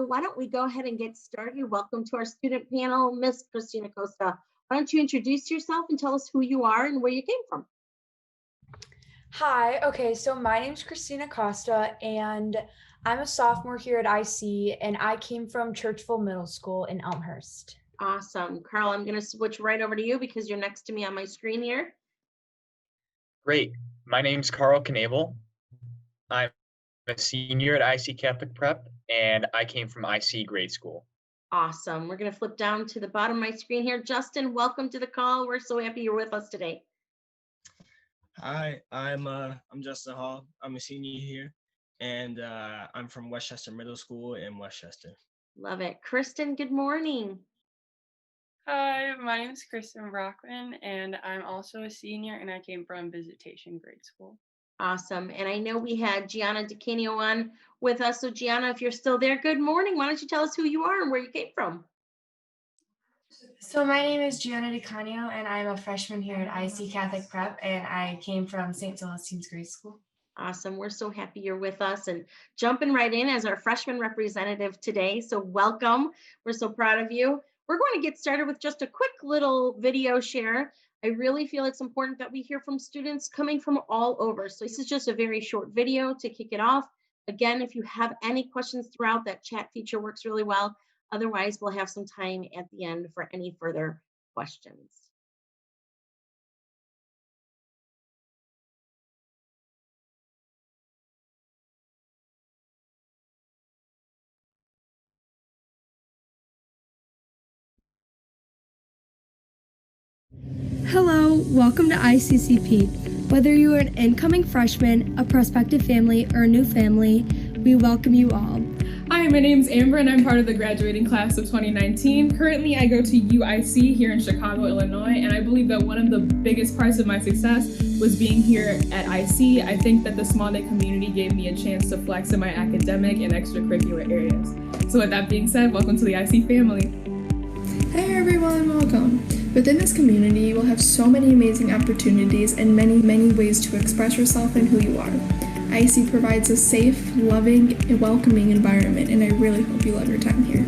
Why don't we go ahead and get started? Welcome to our student panel, Miss Christina Costa. Why don't you introduce yourself and tell us who you are and where you came from? Hi, okay, so my name's Christina Costa, and I'm a sophomore here at IC, and I came from Churchville Middle School in Elmhurst. Awesome. Carl, I'm going to switch right over to you because you're next to me on my screen here. Great. My name's Carl Knabel. I'm a senior at IC Catholic Prep, and I came from IC Grade School. Awesome. We're going to flip down to the bottom of my screen here. Justin, welcome to the call. We're so happy you're with us today. Hi, I'm Justin Hall. I'm a senior here, and I'm from Westchester Middle School in Westchester. Love it. Kristen, good morning. Hi, my name is Kristen Brockman, and I'm also a senior, and I came from Visitation Grade School. Awesome. And I know we had Gianna DeCanio on with us. So Gianna, if you're still there, good morning. Why don't you tell us who you are and where you came from? So my name is Gianna DeCanio, and I'm a freshman here at IC Catholic Prep, and I came from St. Celestine's Grade School. Awesome. We're so happy you're with us and jumping right in as our freshman representative today. So welcome. We're so proud of you. We're going to get started with just a quick little video share. I really feel it's important that we hear from students coming from all over. So this is just a very short video to kick it off. Again, if you have any questions throughout, that chat feature works really well. Otherwise, we'll have some time at the end for any further questions. Hello, welcome to ICCP. Whether you are an incoming freshman, a prospective family, or a new family, we welcome you all. Hi, my name is Amber and I'm part of the graduating class of 2019. Currently, I go to UIC here in Chicago, Illinois, and I believe that one of the biggest parts of my success was being here at IC. I think that the small knit community gave me a chance to flex in my academic and extracurricular areas. So with that being said, welcome to the IC family. Hey everyone, welcome. Within this community, you will have so many amazing opportunities and many ways to express yourself and who you are. IC provides a safe, loving, and welcoming environment, and I really hope you love your time here.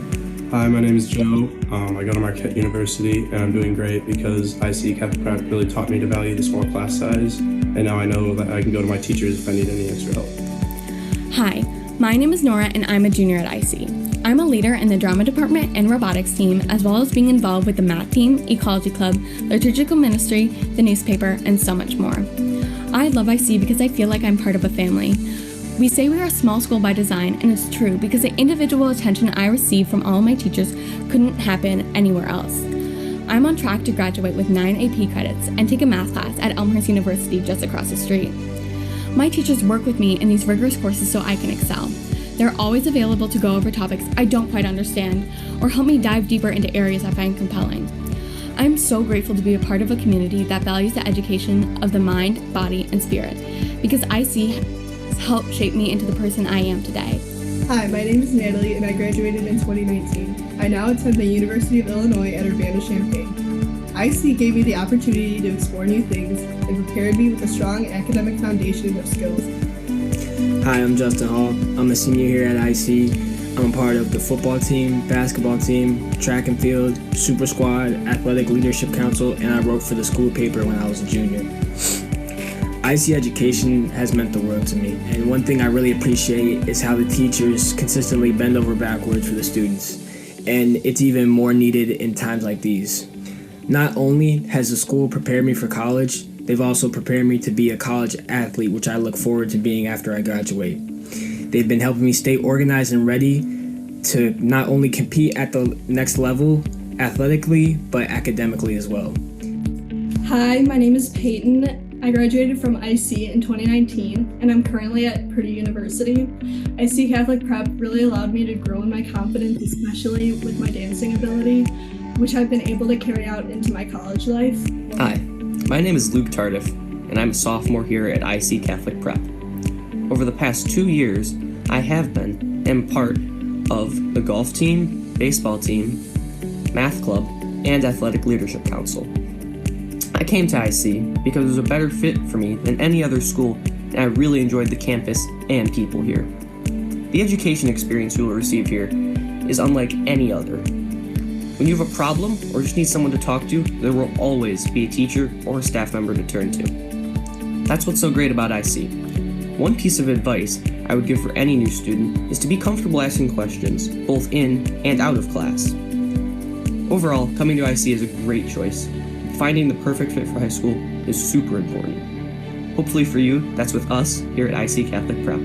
Hi, my name is Joe. I go to Marquette University, and I'm doing great because IC Catholic Prep really taught me to value the small class size, and now I know that I can go to my teachers if I need any extra help. Hi, my name is Nora, and I'm a junior at IC. I'm a leader in the drama department and robotics team, as well as being involved with the math team, ecology club, liturgical ministry, the newspaper, and so much more. I love IC because I feel like I'm part of a family. We say we are a small school by design, and it's true because the individual attention I receive from all my teachers couldn't happen anywhere else. I'm on track to graduate with 9 AP credits and take a math class at Elmhurst University just across the street. My teachers work with me in these rigorous courses so I can excel. They're always available to go over topics I don't quite understand or help me dive deeper into areas I find compelling. I'm so grateful to be a part of a community that values the education of the mind, body, and spirit because IC has helped shape me into the person I am today. Hi, my name is Natalie and I graduated in 2019. I now attend the University of Illinois at Urbana-Champaign. IC gave me the opportunity to explore new things and prepared me with a strong academic foundation of skills. Hi, I'm Justin Hall. I'm a senior here at IC. I'm a part of the football team, basketball team, track and field, super squad, athletic leadership council, and I wrote for the school paper when I was a junior. IC education has meant the world to me, and one thing I really appreciate is how the teachers consistently bend over backwards for the students, and it's even more needed in times like these. Not only has the school prepared me for college, they've also prepared me to be a college athlete, which I look forward to being after I graduate. They've been helping me stay organized and ready to not only compete at the next level athletically, but academically as well. Hi, my name is Peyton. I graduated from IC in 2019, and I'm currently at Purdue University. IC Catholic Prep really allowed me to grow in my confidence, especially with my dancing ability, which I've been able to carry out into my college life. Hi, my name is Luke Tardif, and I'm a sophomore here at IC Catholic Prep. Over the past 2 years, I have been and part of the golf team, baseball team, math club, and athletic leadership council. I came to IC because it was a better fit for me than any other school, and I really enjoyed the campus and people here. The education experience you will receive here is unlike any other. When you have a problem or just need someone to talk to, there will always be a teacher or a staff member to turn to. That's what's so great about IC. One piece of advice I would give for any new student is to be comfortable asking questions, both in and out of class. Overall, coming to IC is a great choice. Finding the perfect fit for high school is super important. Hopefully for you, that's with us here at IC Catholic Prep.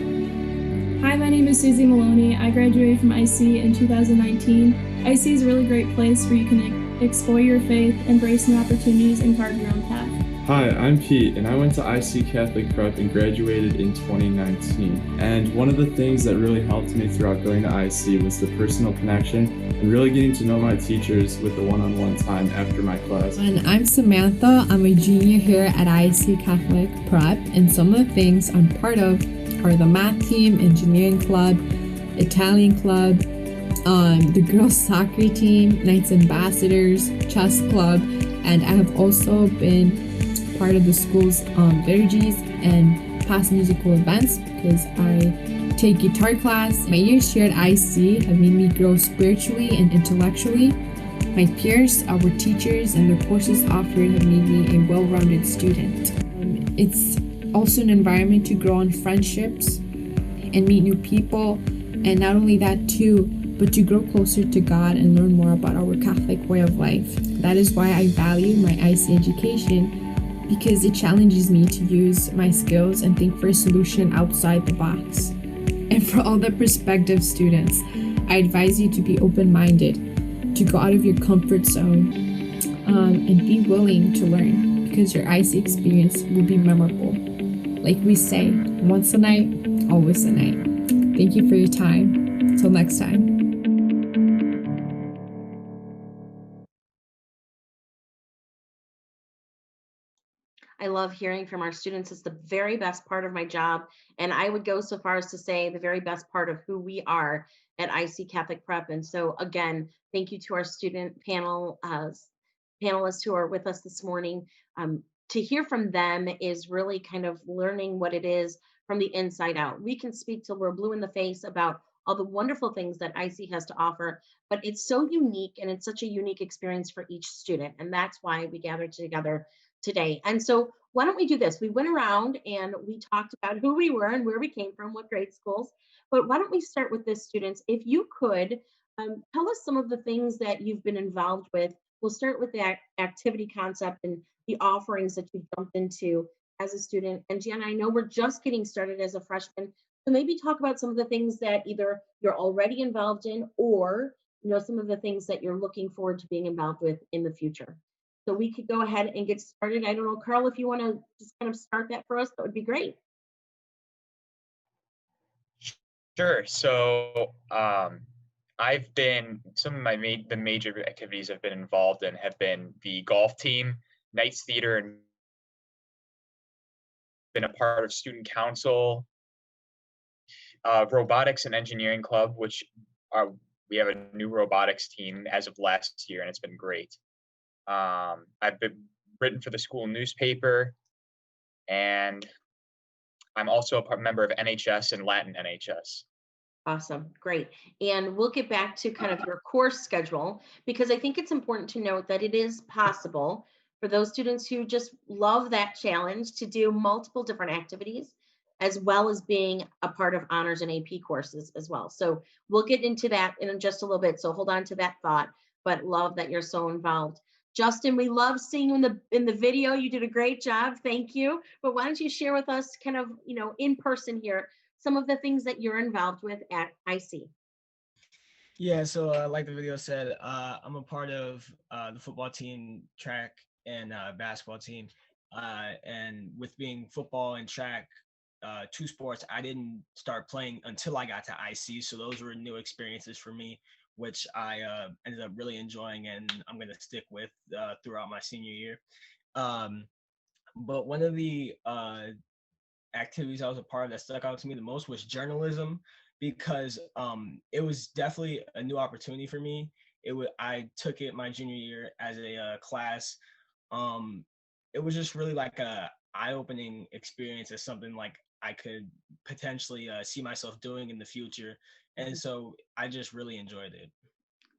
Hi, my name is Susie Maloney. I graduated from IC in 2019. IC is a really great place where you can explore your faith, embrace new opportunities, and carve your own path. Hi, I'm Pete, and I went to IC Catholic Prep and graduated in 2019. And one of the things that really helped me throughout going to IC was the personal connection and really getting to know my teachers with the one-on-one time after my class. And I'm Samantha. I'm a junior here at IC Catholic Prep, and some of the things I'm part of are the math team, engineering club, Italian club, the girls soccer team, Knights Ambassadors, chess club, and I have also been part of the school's liturgies and past musical events because I take guitar class. My years here at IC have made me grow spiritually and intellectually. My peers, our teachers, and the courses offered have made me a well-rounded student. It's also an environment to grow on friendships and meet new people, and not only that too, but to grow closer to God and learn more about our Catholic way of life. That is why I value my IC education, because it challenges me to use my skills and think for a solution outside the box. And for all the prospective students, I advise you to be open-minded, to go out of your comfort zone, and be willing to learn, because your IC experience will be memorable. Like we say, once a night, always a night. Thank you for your time. Till next time. I love hearing from our students. It's the very best part of my job. And I would go so far as to say the very best part of who we are at IC Catholic Prep. And so again, thank you to our student panel, panelists who are with us this morning. To hear from them is really kind of learning what it is from the inside out. We can speak till we're blue in the face about all the wonderful things that IC has to offer, but it's so unique and it's such a unique experience for each student. And that's why we gathered together today. And so why don't we do this? We went around and we talked about who we were and where we came from, what grade schools, but why don't we start with this, students? If you could tell us some of the things that you've been involved with. We'll start with the activity concept and the offerings that you jumped into as a student. And Gianna, I know we're just getting started as a freshman, so maybe talk about some of the things that either you're already involved in or some of the things that you're looking forward to being involved with in the future. So we could go ahead and get started. I don't know, Carl, if you want to just kind of start that for us, that would be great. Sure. So I've been, some of the major activities I've been involved in have been the golf team, Knights Theater, and been a part of student council, robotics and engineering club, which we have a new robotics team as of last year, and it's been great. I've been written for the school newspaper, and I'm also a member of NHS and Latin NHS. Awesome, great. And we'll get back to kind of your course schedule, because I think it's important to note that it is possible for those students who just love that challenge to do multiple different activities, as well as being a part of honors and AP courses as well. So we'll get into that in just a little bit. So hold on to that thought, but love that you're so involved. Justin, we love seeing you in the video. You did a great job. Thank you. But why don't you share with us kind of, in person here, some of the things that you're involved with at IC? Yeah, so like the video said, I'm a part of the football team, track, and basketball team. And with being football and track, two sports, I didn't start playing until I got to IC. So those were new experiences for me, which I ended up really enjoying, and I'm going to stick with throughout my senior year. But one of the activities I was a part of that stuck out to me the most was journalism, because it was definitely a new opportunity for me. I took it my junior year as a class. It was just really like a eye-opening experience as something like I could potentially see myself doing in the future. And so I just really enjoyed it.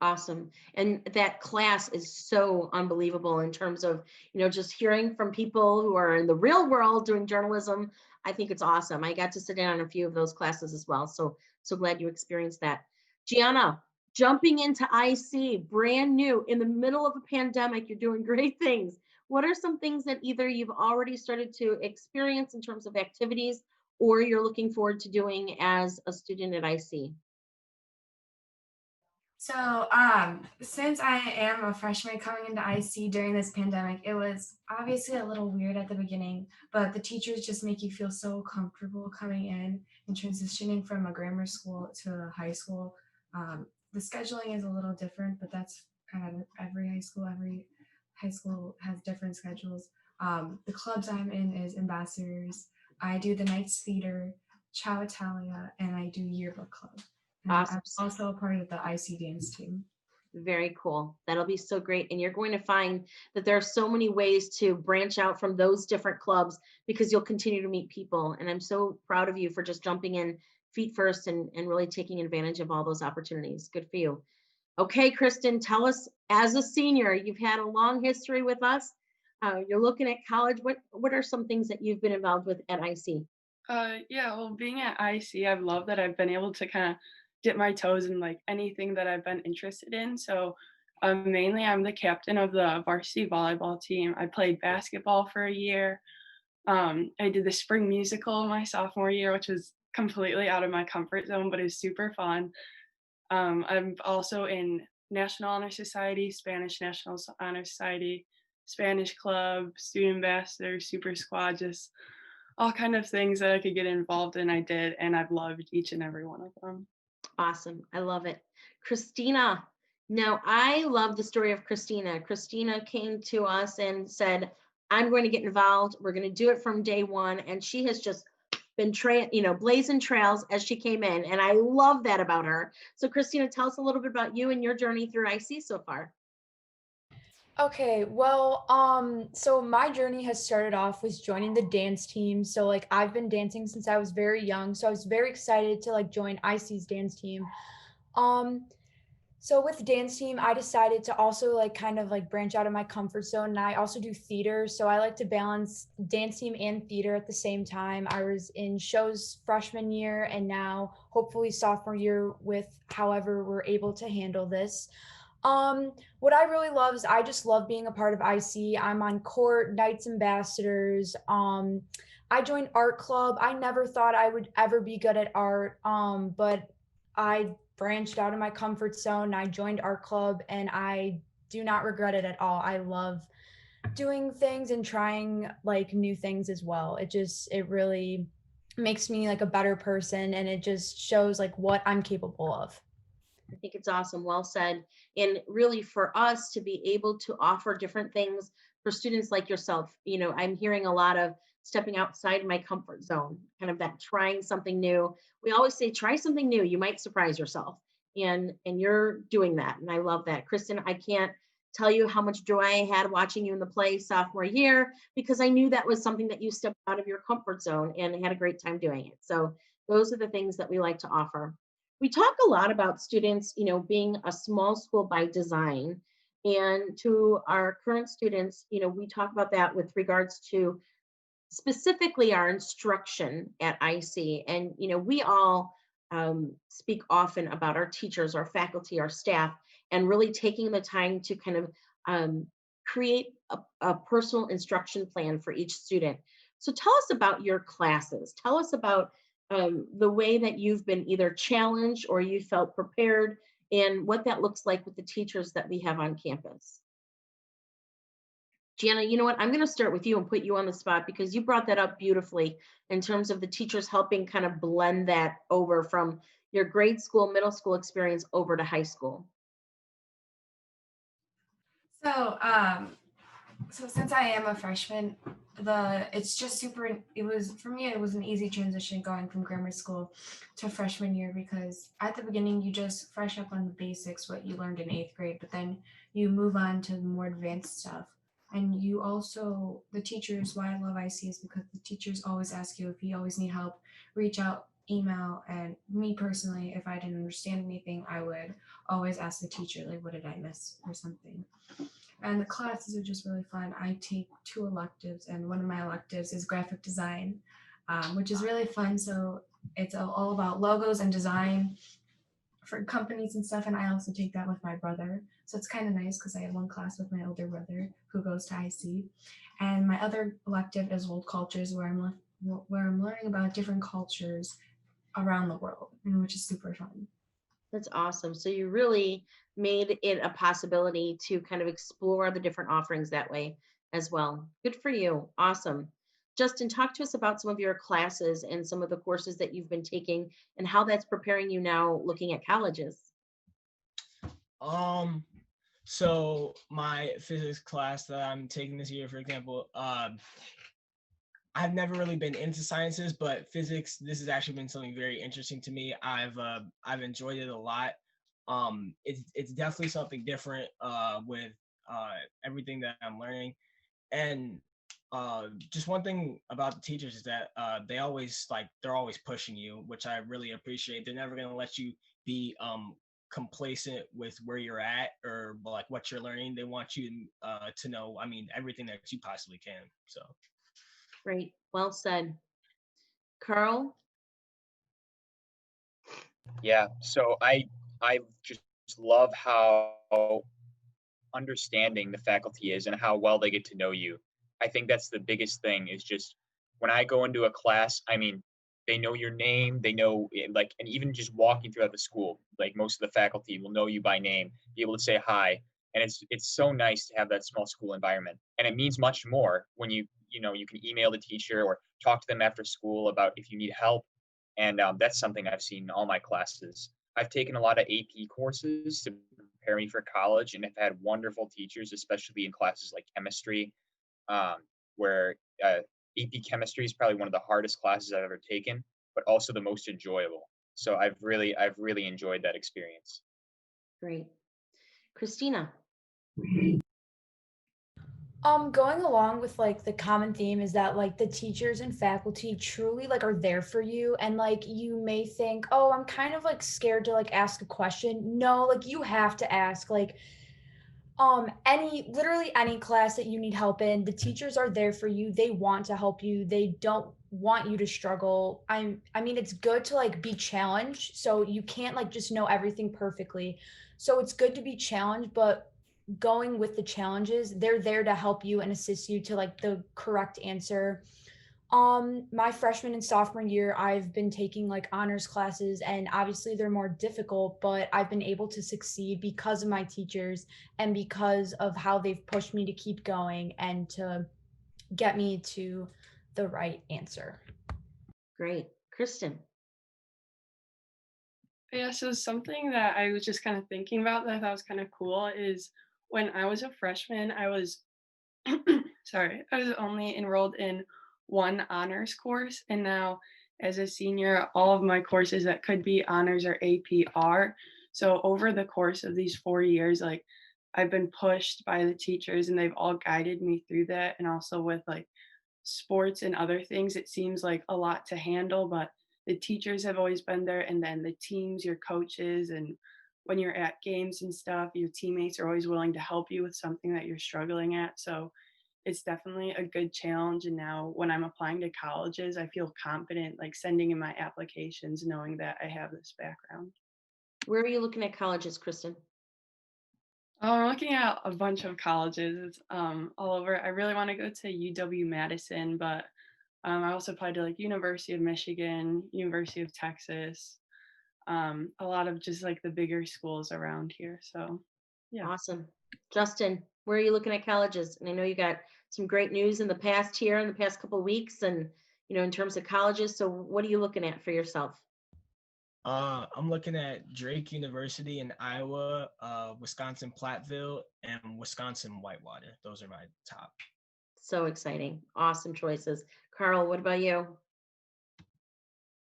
Awesome. And that class is so unbelievable in terms of, just hearing from people who are in the real world doing journalism. I think it's awesome. I got to sit in on a few of those classes as well. So glad you experienced that. Gianna, jumping into IC, brand new in the middle of a pandemic, you're doing great things. What are some things that either you've already started to experience in terms of activities or you're looking forward to doing as a student at IC? So, since I am a freshman coming into IC during this pandemic, it was obviously a little weird at the beginning, but the teachers just make you feel so comfortable coming in and transitioning from a grammar school to a high school. The scheduling is a little different, but that's kind of every high school. Every high school has different schedules. The clubs I'm in is ambassadors. I do the Knights Theater, Ciao Italia, and I do yearbook club. And Awesome. I'm also a part of the IC dance team. Very cool. That'll be so great. And you're going to find that there are so many ways to branch out from those different clubs because you'll continue to meet people. And I'm so proud of you for just jumping in feet first and really taking advantage of all those opportunities. Good for you. Okay, Kristen, tell us, as a senior, you've had a long history with us. You're looking at college. What are some things that you've been involved with at IC? Yeah, well, being at IC, I've loved that I've been able to kind of dip my toes in like anything that I've been interested in. So mainly I'm the captain of the varsity volleyball team. I played basketball for a year. I did the spring musical my sophomore year, which was completely out of my comfort zone, but it's super fun. I'm also in National Honor Society, Spanish National Honor Society, Spanish Club, Student Ambassador, Super Squad, just all kind of things that I could get involved in. I did, and I've loved each and every one of them. Awesome. I love it. Christina. Now, I love the story of Christina. Christina came to us and said, I'm going to get involved. We're going to do it from day one. And she has just been blazing trails as she came in. And I love that about her. So Christina, tell us a little bit about you and your journey through IC so far. Okay, well, so my journey has started off with joining the dance team. So like I've been dancing since I was very young. So I was very excited to like join IC's dance team. So with dance team, I decided to also like kind of like branch out of my comfort zone. And I also do theater. So I like to balance dance team and theater at the same time. I was in shows freshman year and now hopefully sophomore year with however we're able to handle this. What I really love is I just love being a part of IC. I'm on court, Knights Ambassadors. I joined art club. I never thought I would ever be good at art. But I branched out of my comfort zone. I joined art club and I do not regret it at all. I love doing things and trying like new things as well. It really makes me like a better person and it just shows like what I'm capable of. I think it's awesome. Well said. And really for us to be able to offer different things for students like yourself, I'm hearing a lot of stepping outside my comfort zone, kind of that trying something new. We always say, try something new. You might surprise yourself. And you're doing that. And I love that. Kristen, I can't tell you how much joy I had watching you in the play sophomore year, because I knew that was something that you stepped out of your comfort zone and had a great time doing it. So those are the things that we like to offer. We talk a lot about students, being a small school by design. And to our current students, we talk about that with regards to specifically our instruction at IC. And, we all speak often about our teachers, our faculty, our staff, and really taking the time to kind of create a personal instruction plan for each student. So tell us about your classes. Tell us about the way that you've been either challenged or you felt prepared and what that looks like with the teachers that we have on campus. Gianna, you know what? I'm going to start with you and put you on the spot because you brought that up beautifully in terms of the teachers helping kind of blend that over from your grade school, middle school experience over to high school. So, since I am a freshman, it's just for me, it was an easy transition going from grammar school to freshman year because at the beginning you just fresh up on the basics, what you learned in 8th grade, but then you move on to more advanced stuff. And you also, the teachers, why I love IC is because the teachers always ask you if you always need help, reach out, email. And me personally, if I didn't understand anything, I would always ask the teacher, like, what did I miss or something. And the classes are just really fun. I take 2 electives, and one of my electives is graphic design, which is really fun. So it's all about logos and design for companies and stuff. And I also take that with my brother. So it's kind of nice because I have one class with my older brother who goes to IC. And my other elective is world cultures, where I'm learning about different cultures around the world, which is super fun. That's awesome. So you really made it a possibility to kind of explore the different offerings that way as well. Good for you. Awesome. Justin, talk to us about some of your classes and some of the courses that you've been taking and how that's preparing you now looking at colleges. So my physics class that I'm taking this year, for example, I've never really been into sciences, but physics, this has actually been something very interesting to me. I've enjoyed it a lot. It's definitely something different with everything that I'm learning. And just one thing about the teachers is that they're always pushing you, which I really appreciate. They're never going to let you be complacent with where you're at or like what you're learning. They want you to know, I mean, everything that you possibly can. So great. Well said. Carl? Yeah, so I just love how understanding the faculty is and how well they get to know you. I think that's the biggest thing is just when I go into a class, I mean, they know your name, they know like, and even just walking throughout the school, like most of the faculty will know you by name, be able to say hi. And it's so nice to have that small school environment. And it means much more when you can email the teacher or talk to them after school about if you need help. And that's something I've seen in all my classes. I've taken a lot of AP courses to prepare me for college and have had wonderful teachers, especially in classes like chemistry, where AP chemistry is probably one of the hardest classes I've ever taken, but also the most enjoyable. So I've really enjoyed that experience. Great. Christina? Going along with like the common theme is that like the teachers and faculty truly like are there for you, and like you may think, oh, I'm kind of like scared to like ask a question. No, like you have to ask. Like literally any class that you need help in, the teachers are there for you. They want to help you. They don't want you to struggle. I mean it's good to like be challenged, so you can't like just know everything perfectly. So it's good to be challenged, but going with the challenges, they're there to help you and assist you to like the correct answer. My freshman and sophomore year, I've been taking like honors classes, and obviously they're more difficult, but I've been able to succeed because of my teachers and because of how they've pushed me to keep going and to get me to the right answer. Great. Kristen? Yeah, so something that I was just kind of thinking about that I thought was kind of cool is when I was a freshman, I was sorry, I was only enrolled in one honors course, and now as a senior, all of my courses that could be honors or AP are. So over the course of these 4 years, like I've been pushed by the teachers and they've all guided me through that. And also with like sports and other things, it seems like a lot to handle, but the teachers have always been there, and then the teams, your coaches, and when you're at games and stuff, your teammates are always willing to help you with something that you're struggling at. So it's definitely a good challenge. And now when I'm applying to colleges, I feel confident like sending in my applications knowing that I have this background. Where are you looking at colleges, Kristen? I'm looking at a bunch of colleges all over. I really want to go to UW-Madison, but I also applied to like University of Michigan, University of Texas, a lot of just like the bigger schools around here. So yeah. Awesome. Justin, where are you looking at colleges? And I know you got some great news in the past couple of weeks, and in terms of colleges. So what are you looking at for yourself? I'm looking at Drake University in Iowa, Wisconsin Platteville, and Wisconsin Whitewater. Those are my top. So exciting. Awesome choices. Carl, what about you?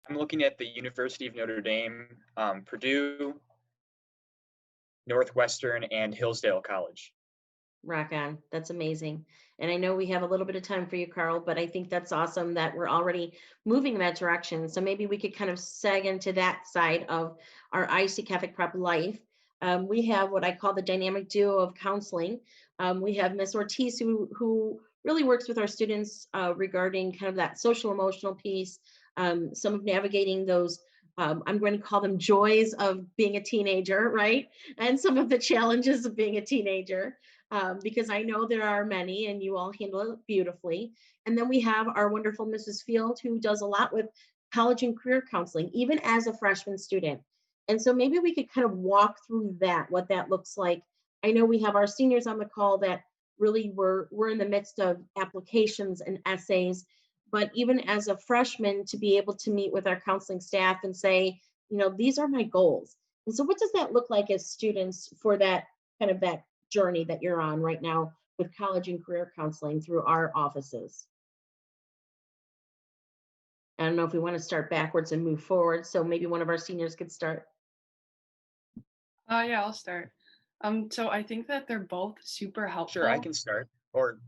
I'm looking at the University of Notre Dame, Purdue, Northwestern, and Hillsdale College. Rock on. That's amazing. And I know we have a little bit of time for you, Carl, but I think that's awesome that we're already moving in that direction. So maybe we could kind of seg into that side of our IC Catholic Prep life. We have what I call the dynamic duo of counseling. We have Miss Ortiz, who really works with our students regarding kind of that social emotional piece, some of navigating those. I'm going to call them joys of being a teenager, right? And some of the challenges of being a teenager, because I know there are many and you all handle it beautifully. And then we have our wonderful Mrs. Field, who does a lot with college and career counseling, even as a freshman student. And so maybe we could kind of walk through that, what that looks like. I know we have our seniors on the call that really we're in the midst of applications and essays, but even as a freshman, to be able to meet with our counseling staff and say, these are my goals. And so what does that look like as students for that kind of that journey that you're on right now with college and career counseling through our offices? I don't know if we want to start backwards and move forward. So maybe one of our seniors could start. Yeah, I'll start. So I think that they're both super helpful. Sure, I can start. Or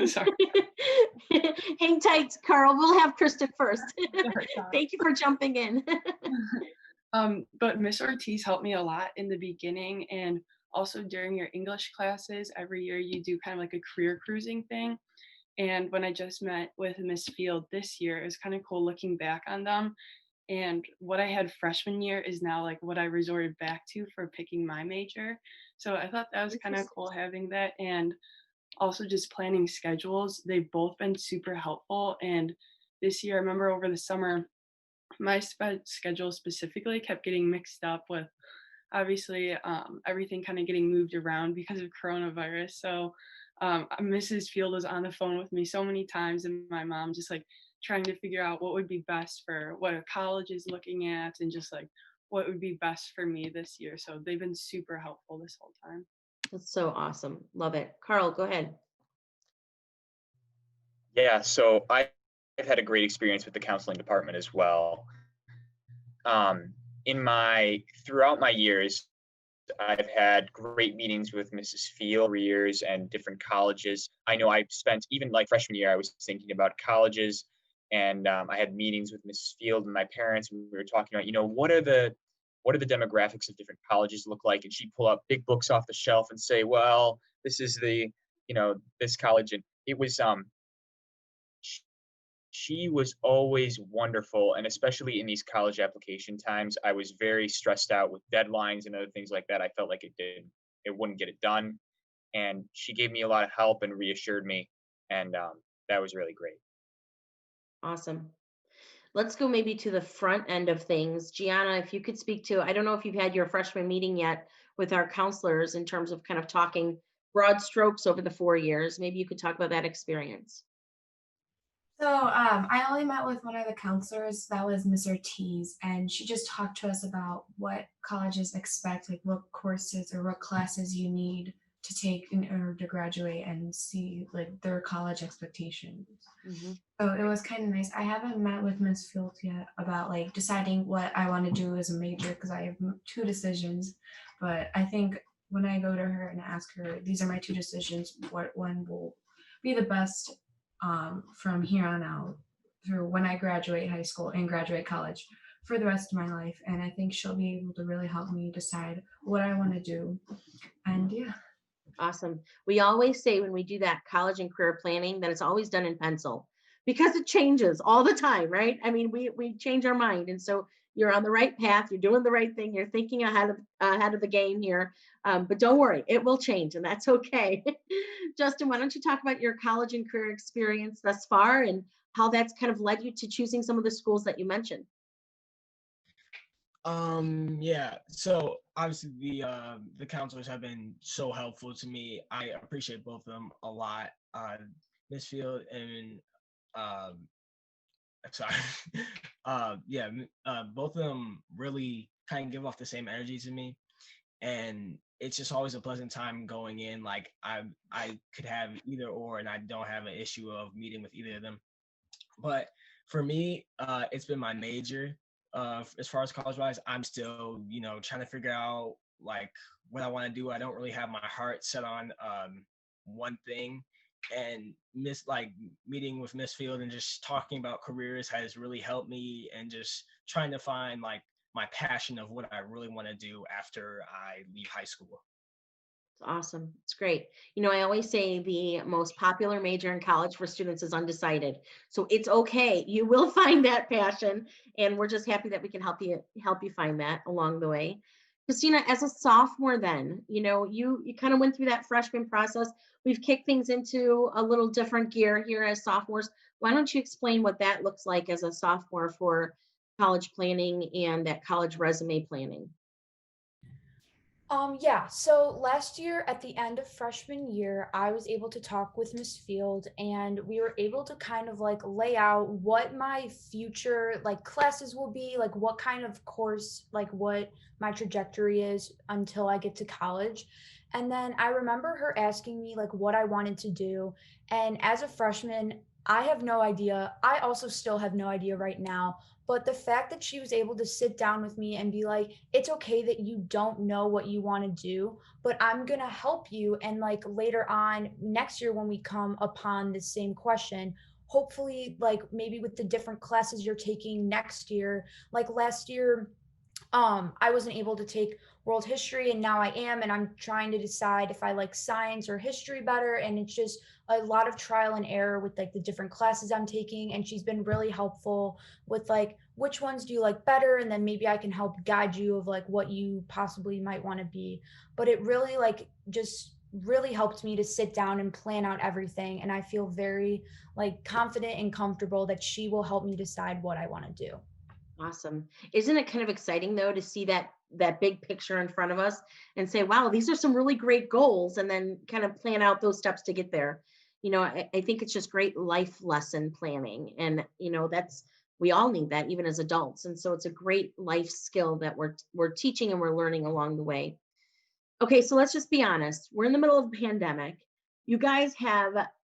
sorry. Hang tight, Carl. We'll have Kristen first. Thank you for jumping in. But Miss Ortiz helped me a lot in the beginning, and also during your English classes. Every year you do kind of like a career cruising thing. And when I just met with Miss Field this year, it was kind of cool looking back on them. And what I had freshman year is now like what I resorted back to for picking my major. So I thought that was kind of cool having that. And also just planning schedules. They've both been super helpful. And this year, I remember over the summer, my schedule specifically kept getting mixed up with obviously everything kind of getting moved around because of coronavirus. So Mrs. Field was on the phone with me so many times, and my mom just like trying to figure out what would be best for what a college is looking at and just like what would be best for me this year. So they've been super helpful this whole time. That's so awesome. Love it. Carl, go ahead. Yeah, so I've had a great experience with the counseling department as well. Throughout my years, I've had great meetings with Mrs. Field, careers and different colleges. I know I've spent, even like freshman year, I was thinking about colleges, and I had meetings with Mrs. Field and my parents, and we were talking about, what are the demographics of different colleges look like? And she'd pull up big books off the shelf and say, well, this is this college. And it was, she was always wonderful. And especially in these college application times, I was very stressed out with deadlines and other things like that. I felt like it wouldn't get it done. And she gave me a lot of help and reassured me. And that was really great. Awesome. Let's go maybe to the front end of things. Gianna, if you could speak to, I don't know if you've had your freshman meeting yet with our counselors in terms of kind of talking broad strokes over the 4 years. Maybe you could talk about that experience. So I only met with one of the counselors, that was Ms. Ortiz, and she just talked to us about what colleges expect, like what courses or what classes you need to take in order to graduate and see like their college expectations. Mm-hmm. So it was kind of nice. I haven't met with Ms. Fields yet about like deciding what I want to do as a major because I have 2 decisions, but I think when I go to her and ask her, these are my 2 decisions, what one will be the best from here on out through when I graduate high school and graduate college for the rest of my life. And I think she'll be able to really help me decide what I want to do. And yeah. Awesome. We always say when we do that college and career planning that it's always done in pencil because it changes all the time, right? I mean, we change our mind. And so you're on the right path. You're doing the right thing. You're thinking ahead of the game here. But don't worry, it will change, and that's okay. Justin, why don't you talk about your college and career experience thus far and how that's kind of led you to choosing some of the schools that you mentioned? Yeah, so obviously the counselors have been so helpful to me. I appreciate both of them a lot. Miss Field and sorry. Both of them really kind of give off the same energy to me. And it's just always a pleasant time going in. Like I could have either or, and I don't have an issue of meeting with either of them. But for me, it's been my major. As far as college-wise, I'm still, trying to figure out like what I want to do. I don't really have my heart set on one thing. And meeting with Miss Field and just talking about careers has really helped me, and just trying to find like my passion of what I really want to do after I leave high school. It's awesome. It's great. I always say the most popular major in college for students is undecided. So it's okay. You will find that passion, and we're just happy that we can help you find that along the way. Christina, as a sophomore then, you kind of went through that freshman process. We've kicked things into a little different gear here as sophomores. Why don't you explain what that looks like as a sophomore for college planning and that college resume planning? Yeah, so last year at the end of freshman year, I was able to talk with Miss Field, and we were able to kind of like lay out what my future like classes will be, like what kind of course, like what my trajectory is until I get to college. And then I remember her asking me like what I wanted to do. And as a freshman, I have no idea. I also still have no idea right now. But the fact that she was able to sit down with me and be like, it's okay that you don't know what you want to do, but I'm going to help you. And like later on next year, when we come upon the same question, hopefully, like maybe with the different classes you're taking next year, like last year, I wasn't able to take world history, and now I am, and I'm trying to decide if I like science or history better. And it's just a lot of trial and error with like the different classes I'm taking. And she's been really helpful with like, which ones do you like better? And then maybe I can help guide you of like what you possibly might want to be. But it really like just really helped me to sit down and plan out everything. And I feel very like confident and comfortable that she will help me decide what I want to do. Awesome. Isn't it kind of exciting though to see that big picture in front of us and say, wow, these are some really great goals, and then kind of plan out those steps to get there. I think it's just great life lesson planning. And we all need that even as adults. And so it's a great life skill that we're teaching and we're learning along the way. Okay, so let's just be honest. We're in the middle of a pandemic. You guys have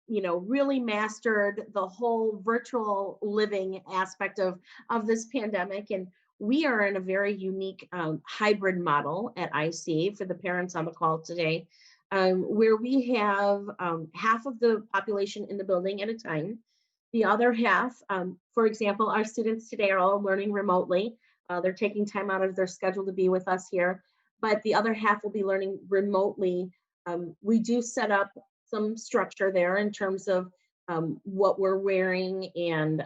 really mastered the whole virtual living aspect of this pandemic. And we are in a very unique hybrid model at IC for the parents on the call today, where we have half of the population in the building at a time. The other half, for example, our students today are all learning remotely. They're taking time out of their schedule to be with us here, but the other half will be learning remotely. We do set up some structure there in terms of what we're wearing, and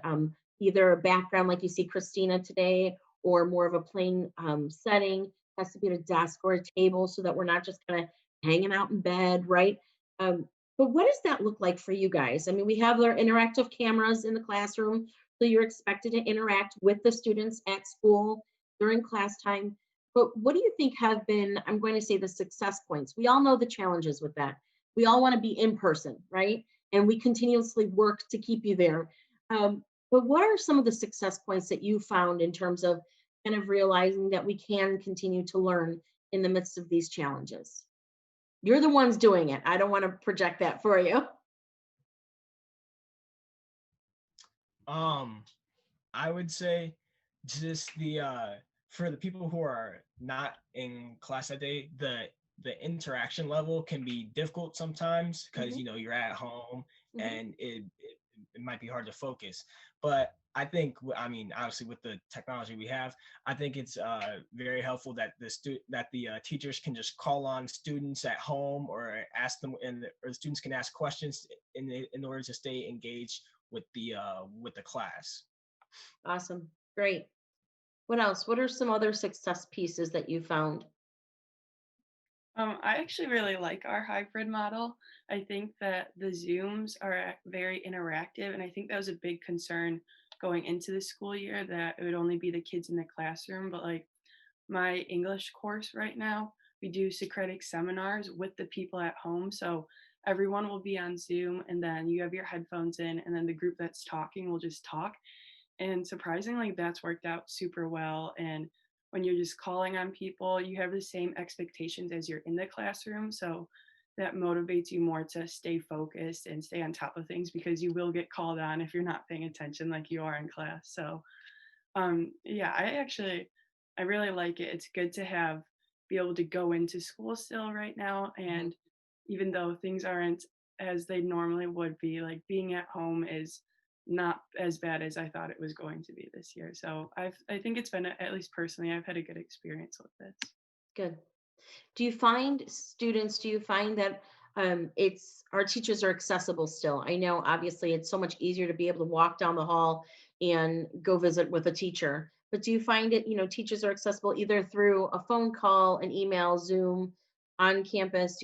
either a background like you see Christina today, or more of a plain setting. Has to be at a desk or a table so that we're not just kind of hanging out in bed, right? But what does that look like for you guys? I mean, we have our interactive cameras in the classroom, so you're expected to interact with the students at school during class time. But what do you think have been, I'm going to say, the success points? We all know the challenges with that. We all want to be in person, right? And we continuously work to keep you there. But what are some of the success points that you found in terms of kind of realizing that we can continue to learn in the midst of these challenges? You're the ones doing it. I don't want to project that for you. I would say just for the people who are not in class that day, the interaction level can be difficult sometimes because you're at home and it might be hard to focus. But I think, obviously with the technology we have, I think it's very helpful that the teachers can just call on students at home or ask them, or the students can ask questions in order to stay engaged with the class. Awesome, great. What else? What are some other success pieces that you found? I actually really like our hybrid model. I think that the Zooms are very interactive, and I think that was a big concern going into the school year, that it would only be the kids in the classroom. But like my English course right now, we do Socratic seminars with the people at home. So everyone will be on Zoom, and then you have your headphones in, and then the group that's talking will just talk. And surprisingly, that's worked out super well. And when you're just calling on people, you have the same expectations as you're in the classroom. So that motivates you more to stay focused and stay on top of things, because you will get called on if you're not paying attention like you are in class. So yeah, I really like it. It's good to be able to go into school still right now. And even though things aren't as they normally would be, like being at home is not as bad as I thought it was going to be this year. So I think it's been, at least personally, I've had a good experience with this. Good. Do you find that it's our teachers are accessible still? I know obviously it's so much easier to be able to walk down the hall and go visit with a teacher, but do you find it, teachers are accessible either through a phone call, an email, Zoom, on campus?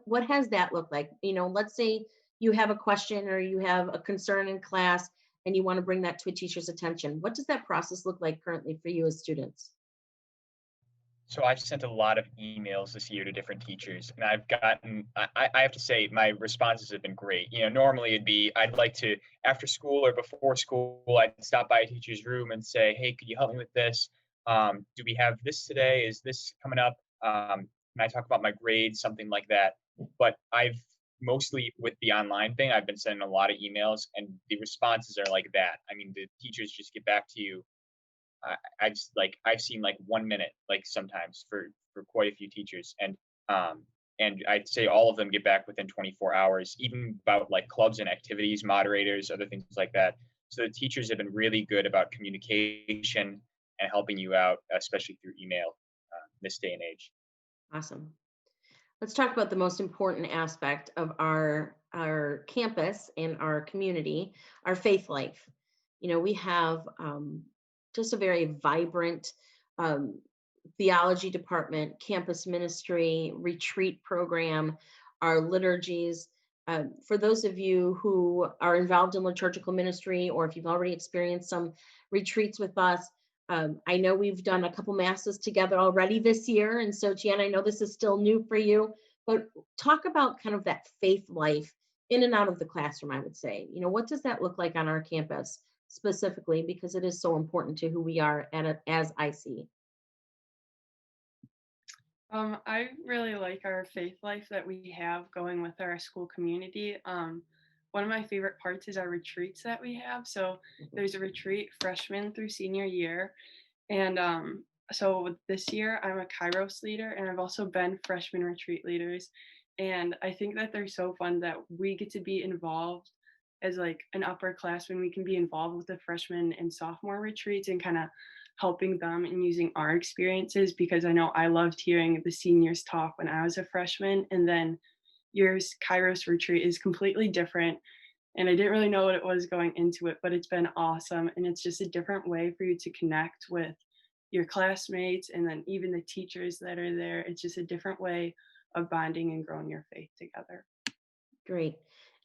What has that looked like? Let's say you have a question or you have a concern in class and you want to bring that to a teacher's attention. What does that process look like currently for you as students? So I've sent a lot of emails this year to different teachers, and I've gotten, I have to say, my responses have been great. Normally it'd be, I'd like to, after school or before school, I'd stop by a teacher's room and say, hey, could you help me with this? Do we have this today? Is this coming up? Can I talk about my grades? Something like that. But I've mostly, with the online thing, I've been sending a lot of emails, and the responses are like that. I mean, the teachers just get back to you. I've seen like 1 minute, like sometimes for quite a few teachers, and I'd say all of them get back within 24 hours, even about like clubs and activities, moderators, other things like that. So the teachers have been really good about communication and helping you out, especially through email, this day and age. Awesome. Let's talk about the most important aspect of our campus and our community, our faith life. We have just a very vibrant theology department, campus ministry, retreat program, our liturgies. For those of you who are involved in liturgical ministry, or if you've already experienced some retreats with us, I know we've done a couple masses together already this year. And so, Jan, I know this is still new for you, but talk about kind of that faith life in and out of the classroom, I would say. What does that look like on our campus specifically, because it is so important to who we are as IC? I really like our faith life that we have going with our school community. One of my favorite parts is our retreats that we have. So there's a retreat freshman through senior year. And so this year I'm a Kairos leader, and I've also been freshman retreat leaders. And I think that they're so fun that we get to be involved as like an upperclassman. We can be involved with the freshman and sophomore retreats and kind of helping them and using our experiences, because I know I loved hearing the seniors talk when I was a freshman, and then your Kairos retreat is completely different. And I didn't really know what it was going into it, but it's been awesome. And it's just a different way for you to connect with your classmates and then even the teachers that are there. It's just a different way of bonding and growing your faith together. Great.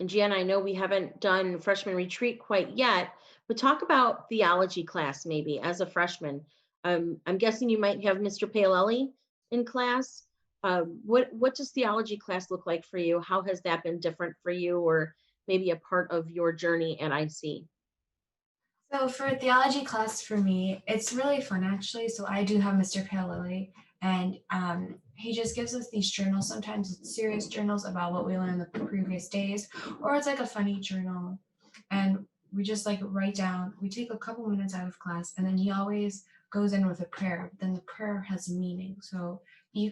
And Jan, I know we haven't done freshman retreat quite yet, but talk about theology class maybe as a freshman. I'm guessing you might have Mr. Paolelli in class. What does theology class look like for you? How has that been different for you, or maybe a part of your journey at IC? So for theology class for me, it's really fun actually. So I do have Mr. Paolelli, and he just gives us these journals. Sometimes it's serious journals about what we learned the previous days, or it's like a funny journal. And we just like write down, we take a couple minutes out of class, and then he always goes in with a prayer. But then the prayer has meaning. So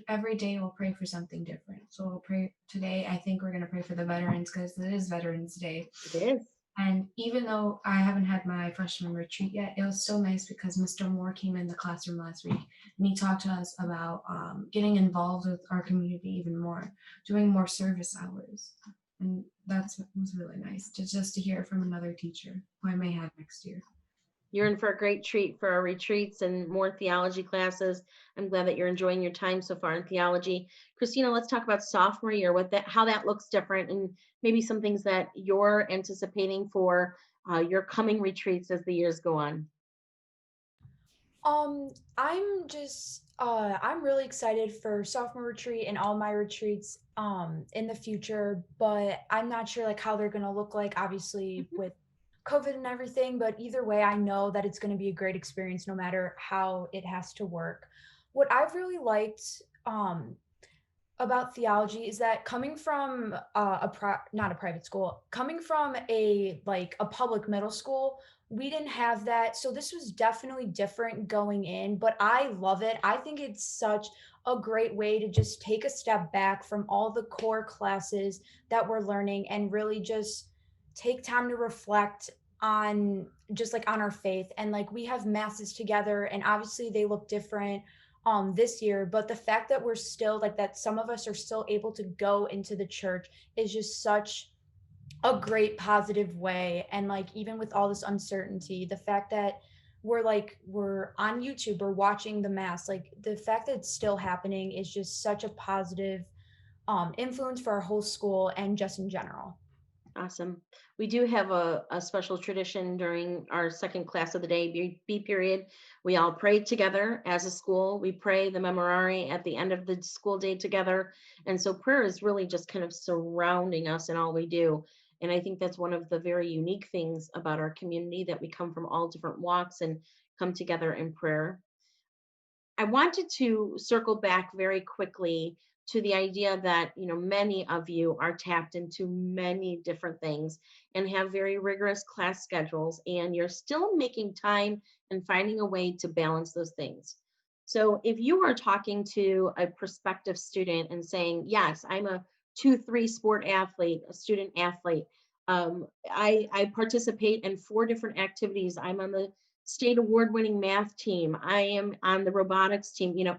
every day we'll pray for something different. So we'll pray today. I think we're going to pray for the veterans because it is Veterans Day. It is. And even though I haven't had my freshman retreat yet, it was so nice because Mr. Moore came in the classroom last week and he talked to us about getting involved with our community even more, doing more service hours. And that was really nice just to hear from another teacher who I may have next year. You're in for a great treat for our retreats and more theology classes. I'm glad that you're enjoying your time so far in theology. Christina, let's talk about sophomore year, how that looks different, and maybe some things that you're anticipating for your coming retreats as the years go on. I'm really excited for sophomore retreat and all my retreats in the future, but I'm not sure like how they're going to look like, obviously with COVID and everything, but either way, I know that it's going to be a great experience no matter how it has to work. What I've really liked about theology is that coming from not a private school, coming from a public middle school, we didn't have that. So this was definitely different going in, but I love it. I think it's such a great way to just take a step back from all the core classes that we're learning and really just take time to reflect on just like on our faith. And like we have masses together, and obviously they look different this year, but the fact that we're still like that some of us are still able to go into the church is just such a great positive way. And like even with all this uncertainty, the fact that we're on YouTube or watching the mass, like the fact that it's still happening is just such a positive influence for our whole school and just in general. Awesome. We do have a special tradition during our second class of the day, B period. We all pray together as a school. We pray the Memorare at the end of the school day together. And so prayer is really just kind of surrounding us in all we do. And I think that's one of the very unique things about our community, that we come from all different walks and come together in prayer. I wanted to circle back very quickly to the idea that, you know, many of you are tapped into many different things and have very rigorous class schedules, and you're still making time and finding a way to balance those things. So if you are talking to a prospective student and saying, yes, I'm a 2-3 sport athlete, a student athlete, I participate in 4 different activities. I'm on the state award-winning math team. I am on the robotics team. You know,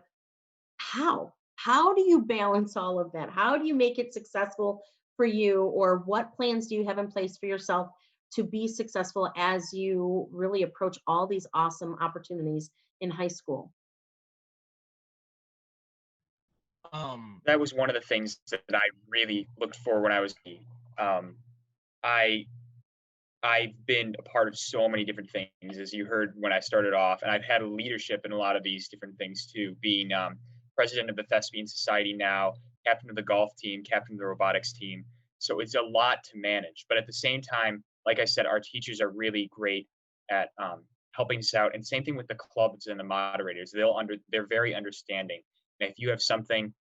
how do you balance all of that? How do you make it successful for you, or what plans do you have in place for yourself to be successful as you really approach all these awesome opportunities in high school? That was one of the things that I really looked for when I was I've been a part of so many different things, as you heard when I started off, and I've had leadership in a lot of these different things too, being president of the Thespian Society now, captain of the golf team, captain of the robotics team. So it's a lot to manage. But at the same time, like I said, our teachers are really great at helping us out. And same thing with the clubs and the moderators. They're very understanding. And if you have something,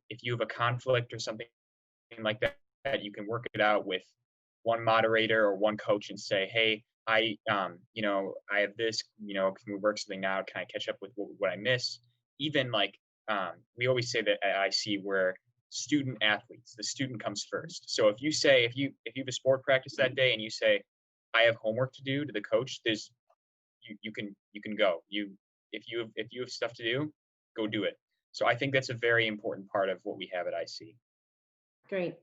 if you have a conflict or something like that, you can work it out with one moderator or one coach and say, hey, I have this, can we work something out? Can I catch up with what I miss? Even like, we always say that at IC, we're student athletes. The student comes first. So if you have a sport practice that day and you say, I have homework to do, to the coach, you can go. If you have stuff to do, go do it. So I think that's a very important part of what we have at IC. Great.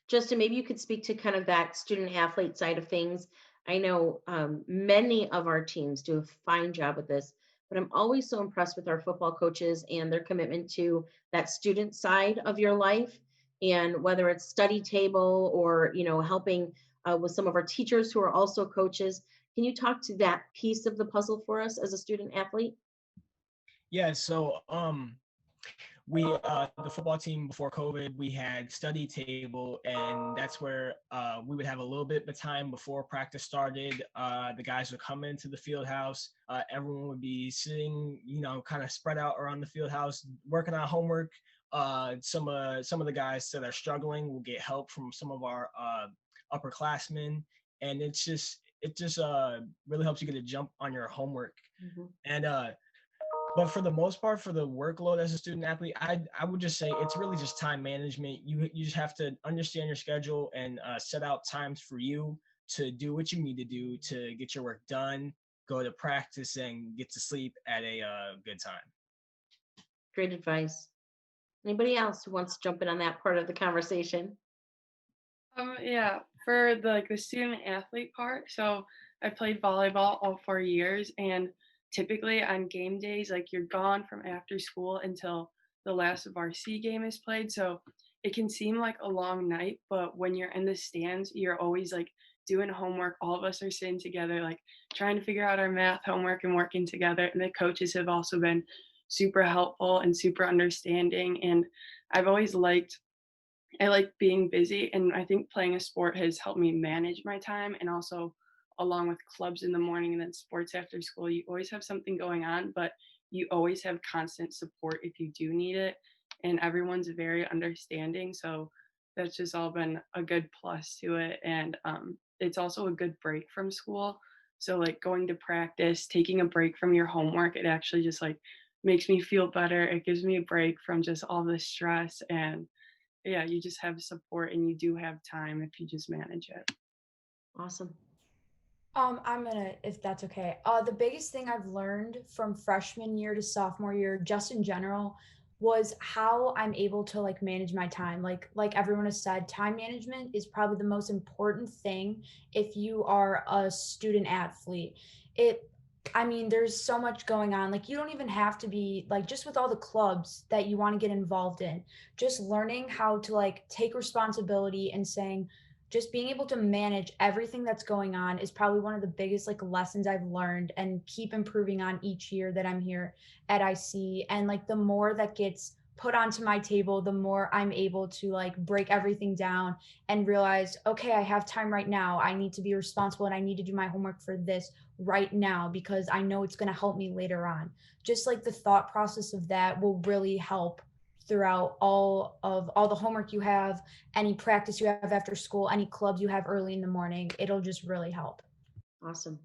Justin, maybe you could speak to kind of that student athlete side of things. I know many of our teams do a fine job with this, but I'm always so impressed with our football coaches and their commitment to that student side of your life. And whether it's study table or, helping with some of our teachers who are also coaches, can you talk to that piece of the puzzle for us as a student athlete? Yeah, so we the football team before COVID, we had study table, and that's where we would have a little bit of time before practice started. The guys would come into the field house. Everyone would be sitting, kind of spread out around the field house, working on homework. Some of the guys that are struggling will get help from some of our upperclassmen, and it just really helps you get a jump on your homework. Mm-hmm. And but for the most part, for the workload as a student athlete, I would just say it's really just time management. You just have to understand your schedule and set out times for you to do what you need to do to get your work done, go to practice, and get to sleep at a good time. Great advice. Anybody else who wants to jump in on that part of the conversation? Yeah, for the student athlete part. So I played volleyball all 4 years, and typically on game days, you're gone from after school until the last varsity game is played. So it can seem like a long night, but when you're in the stands, you're always doing homework. All of us are sitting together, trying to figure out our math homework and working together. And the coaches have also been super helpful and super understanding. And I've always I like being busy. And I think playing a sport has helped me manage my time, and also along with clubs in the morning and then sports after school, you always have something going on, but you always have constant support if you do need it. and everyone's very understanding. So that's just all been a good plus to it. And it's also a good break from school. So like going to practice, taking a break from your homework, it actually just like makes me feel better. It gives me a break from just all the stress, and yeah, you just have support and you do have time if you just manage it. Awesome. I'm gonna, if that's okay. The biggest thing I've learned from freshman year to sophomore year, just in general, was how I'm able to like manage my time. Like everyone has said, time management is probably the most important thing if you are a student athlete. It I mean, there's so much going on. Like you don't even have to be like just with all the clubs that you want to get involved in. Just learning how to like take responsibility and saying, just being able to manage everything that's going on is probably one of the biggest like lessons I've learned, and keep improving on each year that I'm here at IC. And like the more that gets put onto my table, the more I'm able to like break everything down and realize, okay, I have time right now. I need to be responsible and I need to do my homework for this right now because I know it's going to help me later on. Just like the thought process of that will really help throughout all the homework you have, any practice you have after school, any clubs you have early in the morning. It'll just really help. Awesome.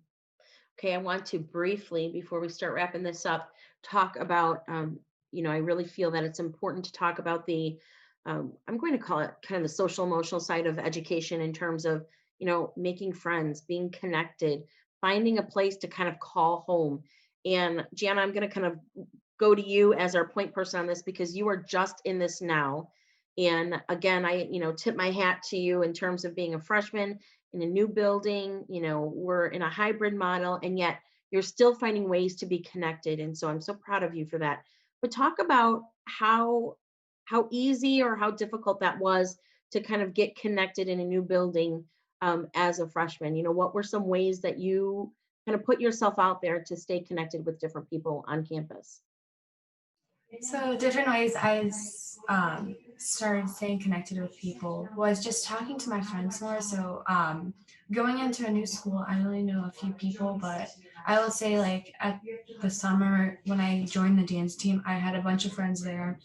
Okay, I want to briefly, before we start wrapping this up, talk about, I really feel that it's important to talk about the, I'm going to call it kind of the social emotional side of education in terms of, making friends, being connected, finding a place to kind of call home. And Gianna, I'm going to kind of go to you as our point person on this because you are just in this now. And again, I, tip my hat to you in terms of being a freshman in a new building. We're in a hybrid model, and yet you're still finding ways to be connected. And so I'm so proud of you for that. But talk about how easy or how difficult that was to kind of get connected in a new building as a freshman. What were some ways that you kind of put yourself out there to stay connected with different people on campus? So different ways I started staying connected with people was just talking to my friends more. So going into a new school, I only know a few people, but I will say like at the summer when I joined the dance team, I had a bunch of friends there.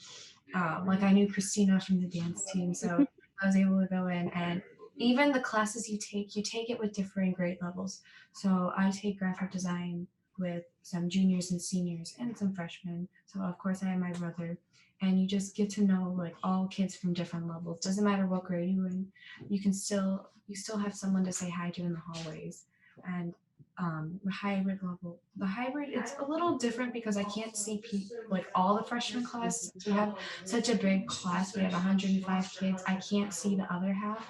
Like I knew Christina from the dance team, so I was able to go in, and even the classes you take it with differing grade levels. So I take graphic design with some juniors and seniors and some freshmen. So of course I have my brother, and you just get to know like all kids from different levels. Doesn't matter what grade you're in, you still have someone to say hi to in the hallways. And the hybrid, it's a little different because I can't see people like all the freshman class. We have such a big class. We have 105 kids. I can't see the other half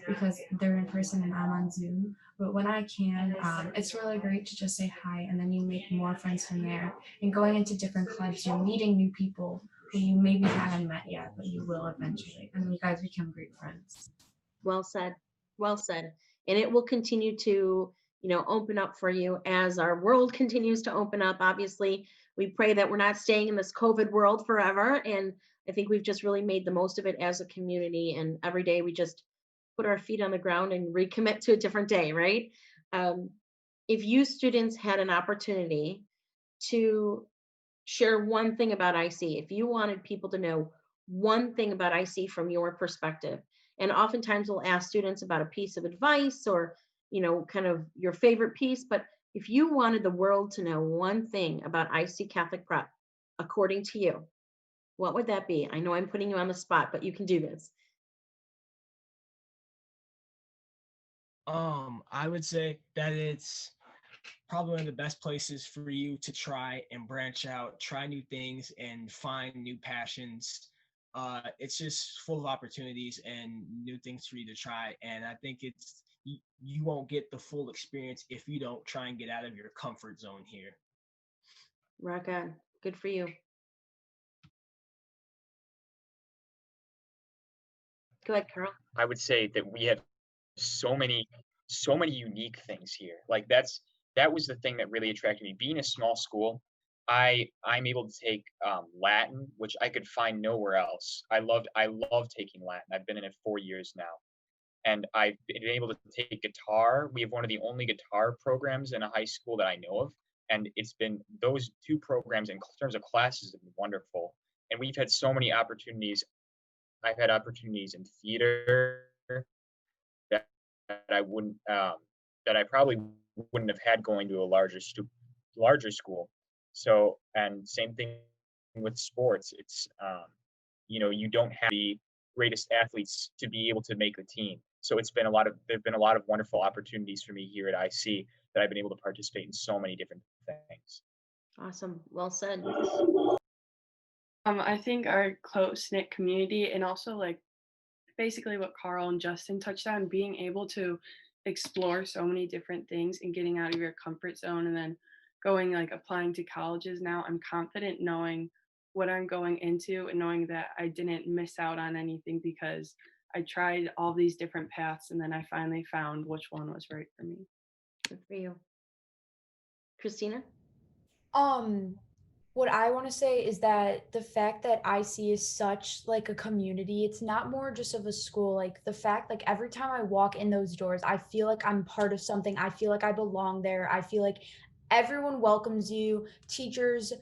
because they're in person and I'm on Zoom. But when I can, it's really great to just say hi, and then you make more friends from there. And going into different clubs, you're meeting new people who you maybe haven't met yet, but you will eventually. And you guys become great friends. Well said. Well said. And it will continue to, open up for you as our world continues to open up. Obviously, we pray that we're not staying in this COVID world forever. And I think we've just really made the most of it as a community. And every day we just put our feet on the ground and recommit to a different day, right? If you students had an opportunity to share one thing about IC, if you wanted people to know one thing about IC from your perspective, and oftentimes we'll ask students about a piece of advice or, kind of your favorite piece, but if you wanted the world to know one thing about IC Catholic Prep, according to you, what would that be? I know I'm putting you on the spot, but you can do this. I would say that it's probably one of the best places for you to try and branch out, try new things, and find new passions. It's just full of opportunities and new things for you to try. And I think you won't get the full experience if you don't try and get out of your comfort zone here. Rock on. Good for you. Go ahead, Carl. I would say that we have so many unique things here. Like that was the thing that really attracted me. Being a small school, I'm able to take Latin, which I could find nowhere else. I love taking Latin. I've been in it 4 years now, and I've been able to take guitar. We have one of the only guitar programs in a high school that I know of, and it's been those two programs in terms of classes have been wonderful. and we've had so many opportunities. I've had opportunities in theater that I wouldn't that I probably wouldn't have had going to a larger school. So, and same thing with sports. It's you don't have the greatest athletes to be able to make the team. So there've been a lot of wonderful opportunities for me here at IC that I've been able to participate in so many different things. Awesome. Well said. I think our close-knit community, and also like basically what Carl and Justin touched on, being able to explore so many different things and getting out of your comfort zone, and then going like applying to colleges. Now I'm confident knowing what I'm going into and knowing that I didn't miss out on anything because I tried all these different paths and then I finally found which one was right for me. Good for you. Christina? What I want to say is that the fact that IC is such like a community, it's not more just of a school. Like the fact, like every time I walk in those doors, I feel like I'm part of something. I feel like I belong there. I feel like everyone welcomes you, teachers,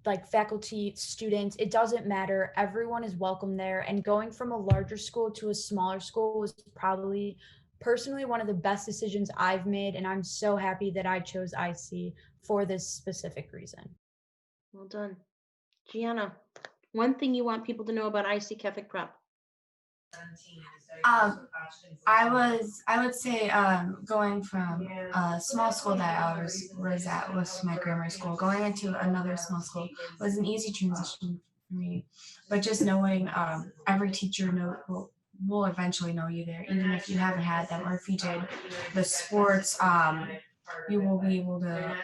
like faculty, students, it doesn't matter. Everyone is welcome there. And going from a larger school to a smaller school was probably personally one of the best decisions I've made. And I'm so happy that I chose IC for this specific reason. Well done. Gianna, one thing you want people to know about IC Catholic Prep? I would say going from a small school that I was at was my grammar school, going into another small school was an easy transition for me. But just knowing every teacher will eventually know you there, even if you haven't had them, or if you did the sports, you will be able to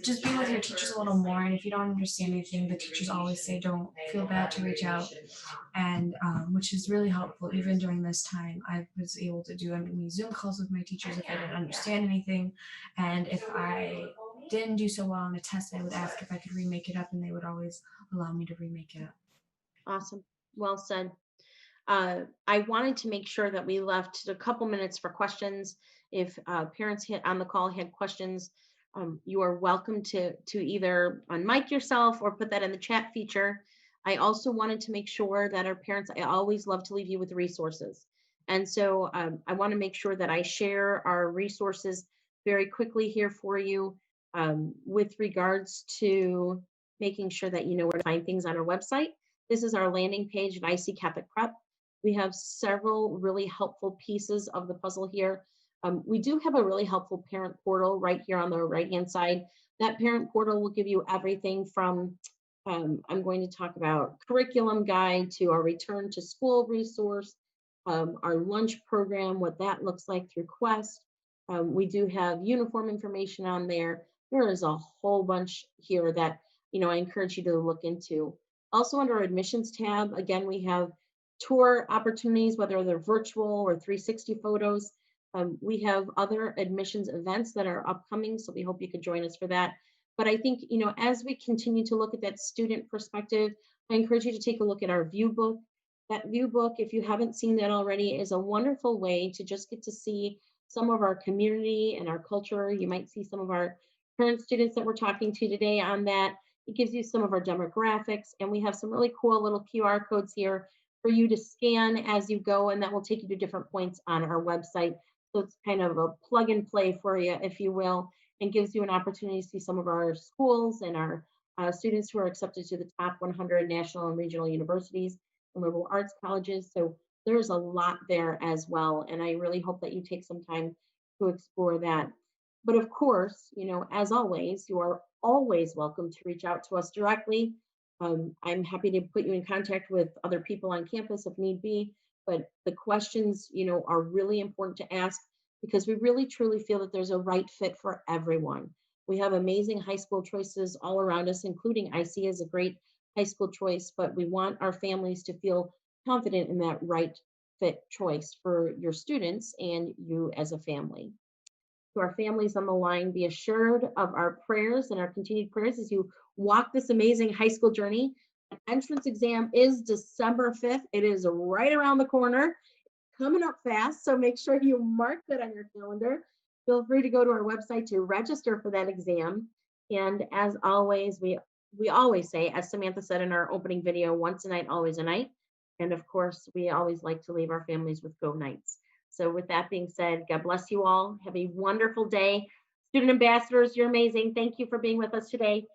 just be with your teachers a little more. And if you don't understand anything, the teachers always say don't feel bad to reach out, and which is really helpful. Even during this time, I was able to do many Zoom calls with my teachers if I didn't understand anything, and if I didn't do so well on a test, I would ask if I could remake it up, and they would always allow me to remake it up. Awesome. Well said. I wanted to make sure that we left a couple minutes for questions. If parents on the call had questions, you are welcome to either unmic yourself or put that in the chat feature. I also wanted to make sure that our parents, I always love to leave you with resources. And so I want to make sure that I share our resources very quickly here for you with regards to making sure that you know where to find things on our website. This is our landing page at IC Catholic Prep. We have several really helpful pieces of the puzzle here. We do have a really helpful parent portal right here on the right-hand side. That parent portal will give you everything from, I'm going to talk about curriculum guide to our return to school resource, our lunch program, what that looks like through Quest. We do have uniform information on there. There is a whole bunch here that, I encourage you to look into. Also under our admissions tab, again, we have tour opportunities, whether they're virtual or 360 photos. We have other admissions events that are upcoming, so we hope you could join us for that. But I think, as we continue to look at that student perspective, I encourage you to take a look at our view book. That view book, if you haven't seen that already, is a wonderful way to just get to see some of our community and our culture. You might see some of our current students that we're talking to today on that. It gives you some of our demographics, and we have some really cool little QR codes here for you to scan as you go, and that will take you to different points on our website. So it's kind of a plug and play for you, if you will, and gives you an opportunity to see some of our schools and our students who are accepted to the top 100 national and regional universities and liberal arts colleges. So there's a lot there as well. And I really hope that you take some time to explore that. But of course, as always, you are always welcome to reach out to us directly. I'm happy to put you in contact with other people on campus if need be, but the questions, are really important to ask because we really truly feel that there's a right fit for everyone. We have amazing high school choices all around us, including IC is a great high school choice, but we want our families to feel confident in that right fit choice for your students and you as a family. To our families on the line, be assured of our prayers and our continued prayers as you walk this amazing high school journey. The entrance exam is December 5th. It is right around the corner, coming up fast. So make sure you mark that on your calendar. Feel free to go to our website to register for that exam. And as always, we we always say, as Samantha said in our opening video, once a night, always a night. And of course, we always like to leave our families with go nights. So with that being said, God bless you all. Have a wonderful day. Student ambassadors, you're amazing. Thank you for being with us today.